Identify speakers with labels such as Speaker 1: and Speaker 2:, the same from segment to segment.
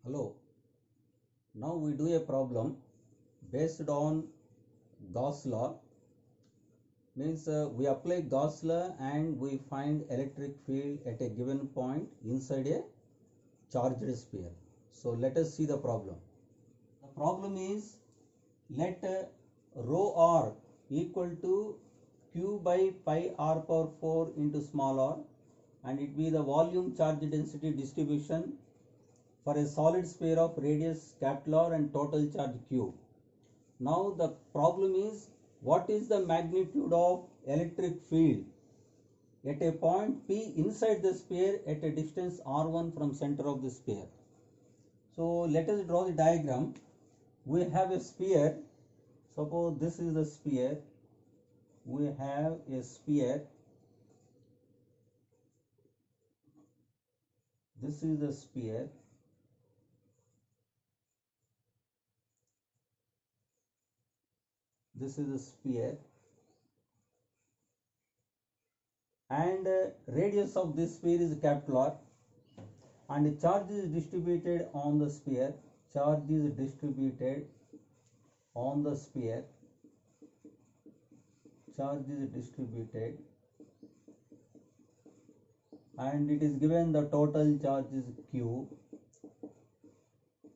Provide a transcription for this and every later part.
Speaker 1: Hello. Now we do a problem based on Gauss law. Means we apply Gauss law and we find electric field at a given point inside a charged sphere. So let us see the problem. The problem is let rho r equal to q by pi r power 4 into small r, and it be the volume charge density distribution for a solid sphere of radius capital R and total charge q. Now the problem is, what is the magnitude of electric field at a point P inside the sphere at a distance r1 from center of the sphere. So let us draw the diagram. We have a sphere. Suppose this is the sphere. We have a sphere. This is the sphere. This is the sphere, and radius of this sphere is capital R, and charge is distributed on the sphere. Charge is distributed on the sphere. Charge is distributed, and it is given the total charge is q.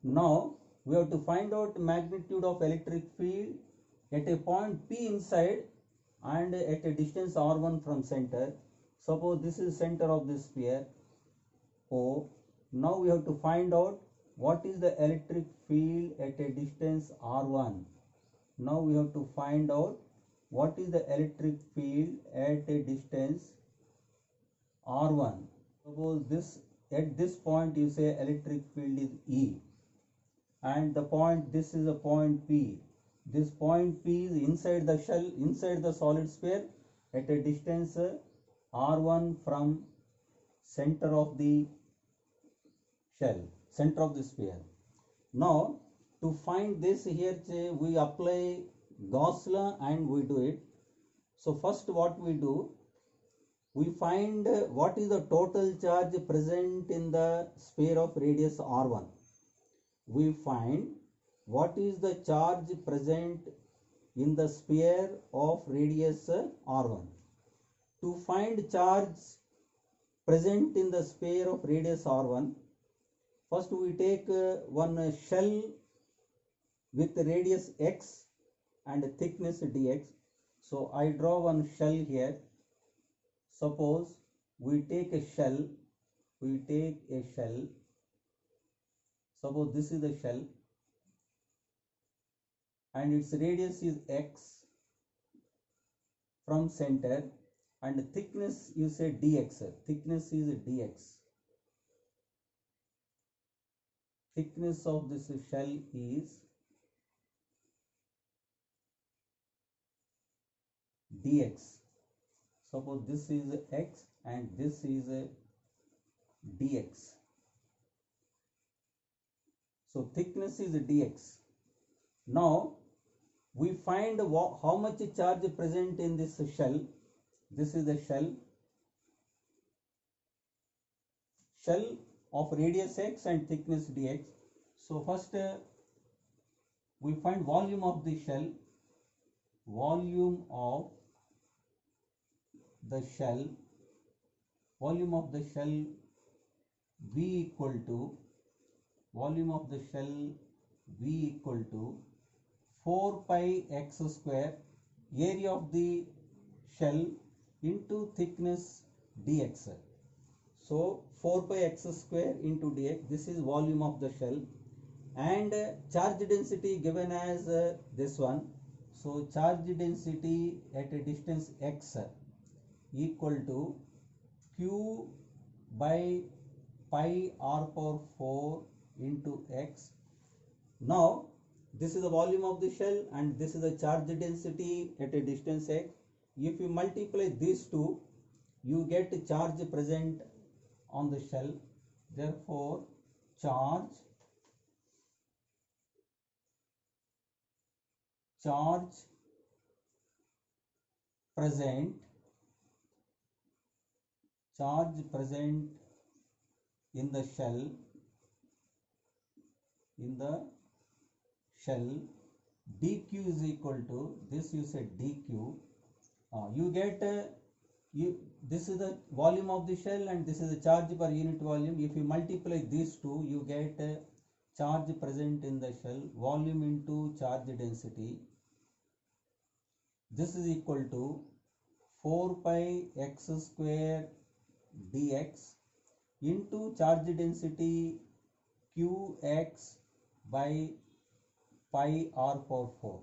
Speaker 1: Now we have to find out magnitude of electric field at a point P inside and at a distance r1 from center. Suppose this is center of this sphere O. Now we have to find out what is the electric field at a distance r1. Now we have to find out what is the electric field at a distance r1. Suppose this, at this point you say electric field is E, and the point, this is a point P. This point P is inside the shell, inside the solid sphere at a distance r1 from center of the shell, center of the sphere. Now to find this, here we apply Gauss law and we do it. So first what we do, we find what is the total charge present in the sphere of radius r1. We find what is the charge present in the sphere of radius r1. To find charge present in the sphere of radius r1, first we take one shell with radius x and thickness dx. So I draw one shell here. Suppose we take a shell. Suppose this is the shell and its radius is x from center, and thickness you say dx. Thickness is dx. Thickness of this shell is dx. Suppose this is x and this is dx. So thickness is dx. Now we find how much charge present in this shell. This is the shell of radius x and thickness dx. So first we find volume of the shell. Volume of the shell V equal to volume of the shell V equal to 4 pi x square, area of the shell into thickness dx. So 4 pi x square into dx, this is volume of the shell, and charge density given as this one. So charge density at a distance x equal to q by pi r power 4 into x. Now this is the volume of the shell and this is the charge density at a distance x. If you multiply these two, you get charge present on the shell. Therefore charge present in the shell in the shell, dq is equal to this. You said dq, you get this is the volume of the shell and this is the charge per unit volume. If you multiply these two, you get charge present in the shell, volume into charge density. This is equal to 4 pi x square dx into charge density qx by pi r power 4.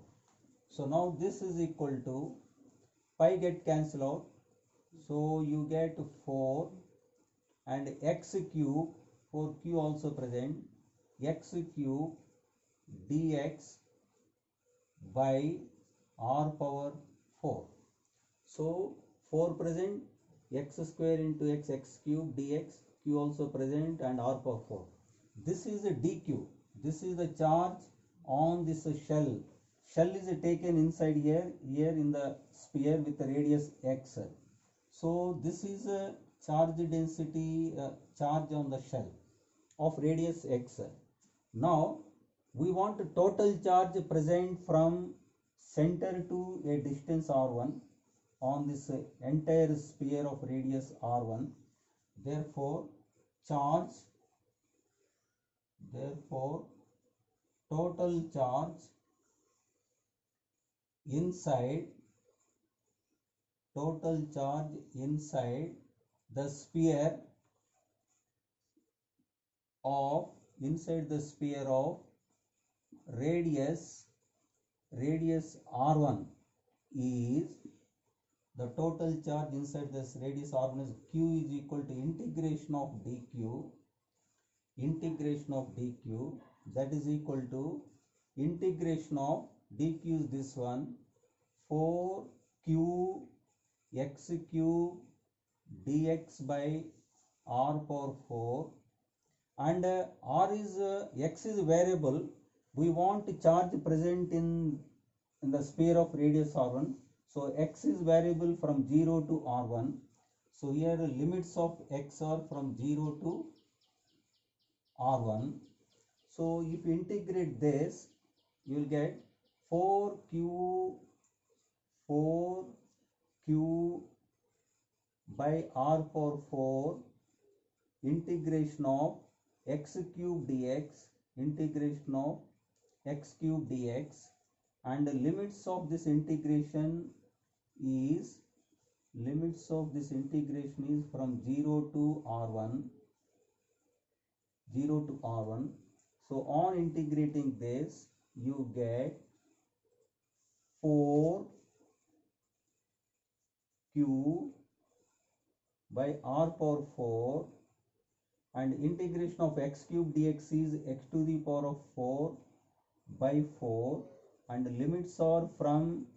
Speaker 1: So now this is equal to, pi get cancelled out, so you get 4 and x cube, for q also present, x cube dx by r power 4. So 4 present, x square into x cube dx, q also present and r power 4. This is a dq. This is the charge on this shell. Shell is taken inside here in the sphere with the radius x. So this is a charge density, charge on the shell of radius x. Now we want total charge present from center to a distance r1 on this entire sphere of radius r1. Therefore total charge inside the sphere of radius r1 is, the total charge inside this radius r1 is q is equal to integration of dq, that is equal to integration of dq is this one, 4q x cube dx by r power 4, and r is x is variable. We want charge present in the sphere of radius r1, so x is variable from 0 to r1. So here limits of x are from 0 to r1. So if you integrate this, you will get 4q by r power 4 integration of x cube dx, and the limits of this integration is from 0 to r1. So on integrating this, you get 4q by r power 4, and integration of x cube dx is x to the power of 4 by 4, and the limits are from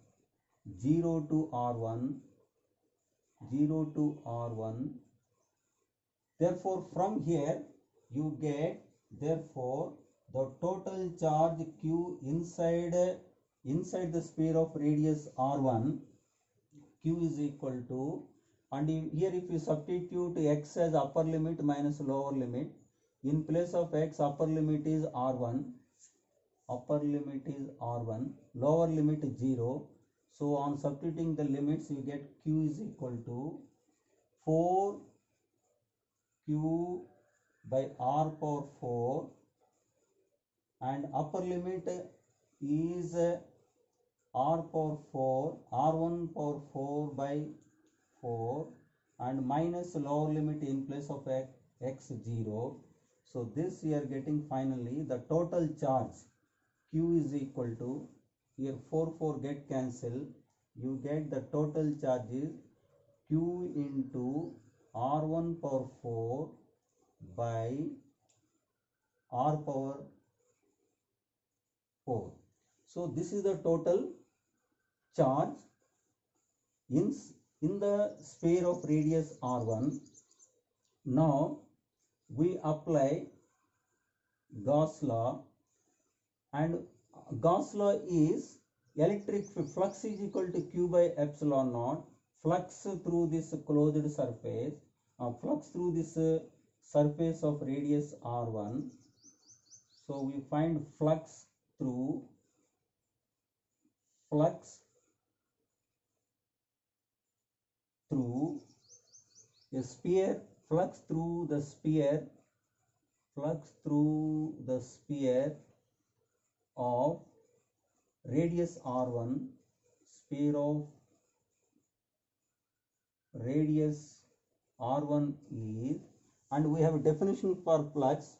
Speaker 1: 0 to r1. Therefore from here you get, therefore the total charge q inside the sphere of radius r1, q is equal to, and here if you substitute x as upper limit minus lower limit, in place of x upper limit is r1, lower limit is 0. So on substituting the limits, you get q is equal to 4q by r power 4, and upper limit is r power 4, r1 power 4 by 4, and minus lower limit in place of x 0. So this we are getting finally the total charge q is equal to, here 4 get cancelled, you get the total charge is q into r1 power 4 by r power 4. So this is the total charge in the sphere of radius r1. Now we apply Gauss law, and Gauss law is electric flux is equal to q by epsilon naught, flux through this closed surface, flux through this surface of radius r1. So we find flux through a sphere, flux through the sphere of radius r1, sphere of radius r1 is, and we have a definition for flux.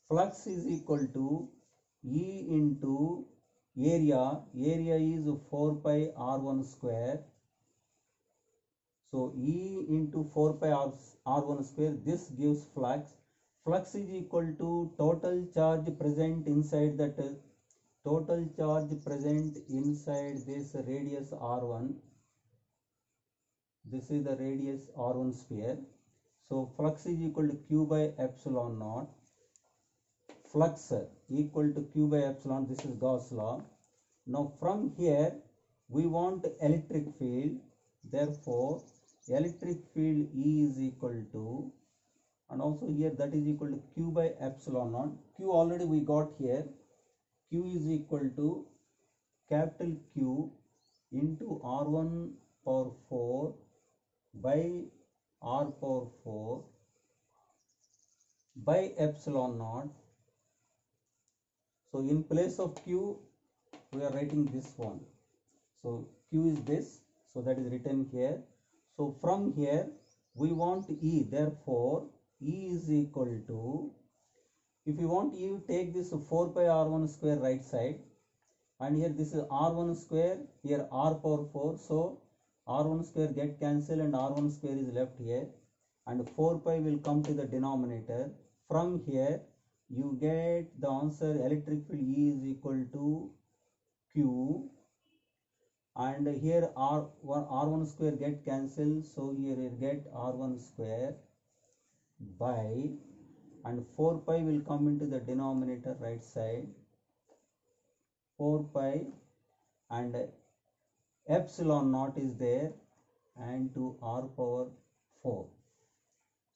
Speaker 1: Flux is equal to E into area is 4 pi r1 square. So E into 4 pi r1 square, this gives flux. Flux is equal to total charge present inside that, total charge present inside this radius r1. This is the radius r1 sphere. So flux is equal to Q by epsilon naught. Flux equal to Q by epsilon, this is Gauss law. Now from here we want electric field, therefore electric field E is equal to, and also here that is equal to Q by epsilon naught. Q already we got here. Q is equal to capital Q into R1 power 4 by R power 4 by epsilon naught. So in place of Q we are writing this one. So Q is this, so that is written here. So from here we want E, therefore E is equal to, if you want E, take this 4 pi r1 square right side, and here this is r1 square, here r power 4, so r1 square get cancelled and r1 square is left here, and 4 pi will come to the denominator. From here you get the answer, electric field E is equal to Q, and here r1 square get cancelled, so here you get r1 square by, and 4 pi will come into the denominator right side, 4 pi, and epsilon naught is there, and to r power 4.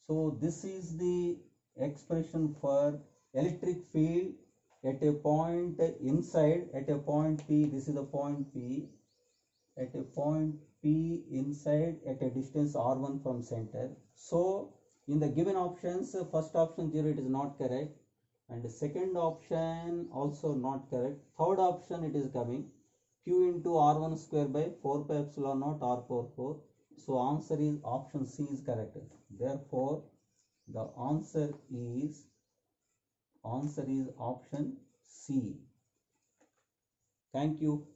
Speaker 1: So this is the expression for electric field at a point inside, at a point P, this is the point P, at a point P inside at a distance r1 from center. So in the given options, first option 0, it is not correct, and the second option also not correct. Third option it is coming, Q into r1 square by 4 pi epsilon naught r power 4. So answer is option C is correct. Therefore the answer is option C. Thank you.